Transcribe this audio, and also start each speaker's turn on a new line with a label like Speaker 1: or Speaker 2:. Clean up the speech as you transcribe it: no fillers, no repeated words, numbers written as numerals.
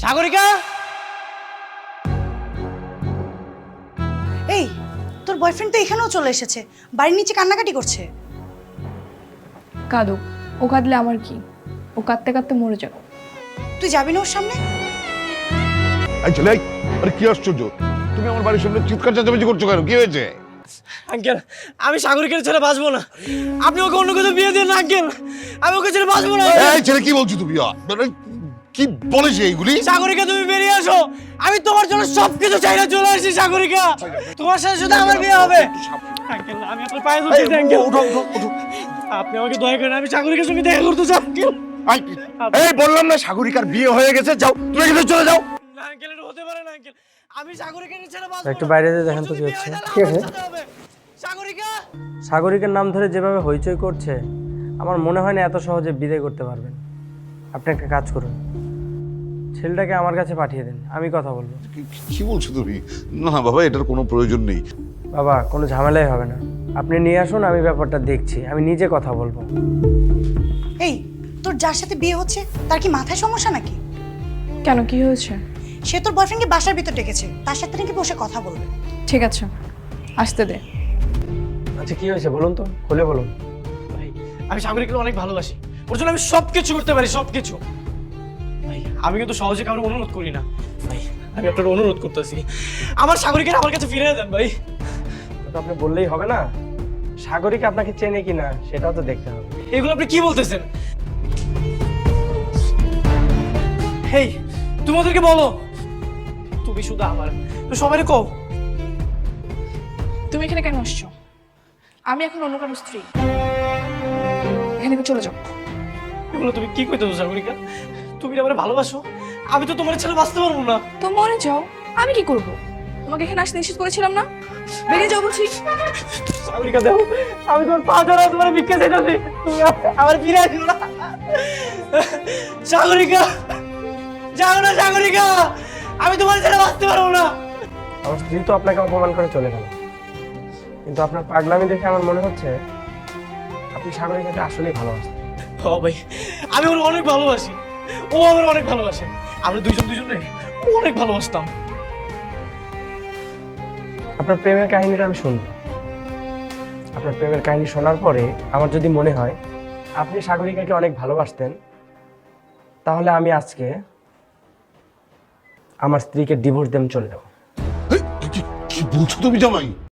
Speaker 1: সাগরিকা,
Speaker 2: এই তোর বয়ফ্রেন্ড তো এখানেও চলে এসেছে, বাড়ির নিচে কান্নাকাটি করছে।
Speaker 3: কাঁদুক, ও কাঁদলে আমার কি? ও কাঁদতে কাঁদতে মরে যাবে।
Speaker 2: তুই যাবি না ওর সামনে?
Speaker 4: এই ছেলে, আরে কি আশ্চর্য, তুমি আমার বাড়ির সামনে চিৎকার চেঁচামেচি করছো কেন? কি হয়েছে?
Speaker 1: আঙ্কেল আমি সাগরিকার ছেড়ে বাঁচবো না। আপনি ওকে অন্য কোথাও বিয়ে দিন না আঙ্কেল, আমি ওকে ছেড়ে বাঁচবো না।
Speaker 4: এই ছেলে, কি বলছো তুমি? মানে কি বলেছে এইগুলি?
Speaker 1: সাগরিকা তুমি বেরিয়ে আসো, আমি তোমার জন্য সবকিছু চাইনা চলে আসছি। সাগরিকা, তোমার সাথে শুধু আমার বিয়ে হবে। আঙ্কেল আমি আপনার পায়ে ধরছি আঙ্কেল, আপনি আমাকে দয়া করেন, আমি সাগরিকার সঙ্গে দেখা করতে চাই আঙ্কেল।
Speaker 4: এই বললাম না সাগরিকার বিয়ে হয়ে গেছে, যাও তুমি এখানে চলে যাও।
Speaker 1: না আঙ্কেল, এটা হতে পারে না আঙ্কেল, আমি সাগরিকার ছেড়ে বাঁচবো না।
Speaker 5: একটু বাইরে যেয়ে দেখেন তো কি হচ্ছে।
Speaker 1: কি হচ্ছে? সাগরিকা,
Speaker 5: সাগরিকের নাম ধরে যেভাবে হইচই করছে, আমার মনে হয় না এত সহজে বিদায় করতে পারবেন। আপনি একটা কাজ করুন, ছেলেটাকে আমার কাছে পাঠিয়ে দিন, আমি কথা বলবো।
Speaker 4: কি বলছো তুমি? না না বাবা, এটার কোনো প্রয়োজন নেই।
Speaker 5: বাবা, কোনো ঝামেলাই হবে না, আপনি নিয়ে আসুন, আমি ব্যাপারটা দেখছি, আমি নিজে কথা বলবো।
Speaker 2: এই তোর যার সাথে বিয়ে হচ্ছে তার কি মাথায় সমস্যা নাকি?
Speaker 3: কেন, কি হয়েছে?
Speaker 2: সে তোর বয়ফ্রেন্ডকে বাসার ভিতর ডেকেছে, তার সাথে নাকি বসে কথা বলবে।
Speaker 3: ঠিক আছে, আসতে দে।
Speaker 5: আচ্ছা কি হয়েছে বলুন তো, খুলে বলুন।
Speaker 1: ভাই আমি সাগরিকাকে অনেক ভালোবাসি, ওর জন্য আমি সবকিছু করতে পারি, সবকিছু। ভাই আমি কিন্তু সহজে কারো অনুরোধ করি না। ভাই আমি আপনার অনুরোধ করতেছি, আমার সাগরিকার আমার কাছে ফিরে দেন ভাই।
Speaker 5: তো আপনি বললেই হবে না, সাগরিক আপনাকে চেনে কিনা সেটাও তো দেখতে হবে।
Speaker 1: এগুলো আপনি কি বলতেছেন? হেই তুমি ওদেরকে বলো তুমি শুধু আমার, তো সবাই কও।
Speaker 3: তুমি এখানে কেন আসছো? আমি এখন অন্য কারো স্ত্রী, এখানে থেকে চলে যাও।
Speaker 1: এগুলো তুমি কি কইতেছো সাগরিকা? তুমি আমার ভালোবাসো, আমি তো তোমার ছেলে বাঁচতে পারবো না।
Speaker 3: তো মরে যাও, আমি কি করব? তোমাকে এখানে আসতে নিষেধ করেছিলাম না? বেরিয়ে যাও বলছি।
Speaker 1: সাগরিকা দেখো, আমি তোমার পা ধরে তোমার ভিক্ষা চাইতেছি, তুমি আমার ফিরে আসো না। সাগরিকা যাও না, সাগরিকা আমি তোমার ছেলে বাঁচতে পারবো না।
Speaker 5: আমার স্ত্রী তো আপনাকে অপমান করে চলে গেল, কিন্তু আপনার পাগলামি দেখে আমার মনে হচ্ছে আপনি সাগরিকাকে আসলেই ভালোবাসেন।
Speaker 1: ও ভাই আমি ওর অনেক ভালোবাসি, ও আমার অনেক ভালোবাসে, আমরা দুজনে অনেক ভালোবাসতাম।
Speaker 5: আপনার প্রেমের কাহিনীটা আমি শুনবো। আপনার প্রেমের কাহিনী শোনার পরে আমার যদি মনে হয় আপনি সাগরিকাকে অনেক ভালোবাসতেন, তাহলে আমি আজকে আমার স্ত্রীকে ডিভোর্স দিয়ে চলে যাব।
Speaker 4: কি বলছো তুমি জামাই?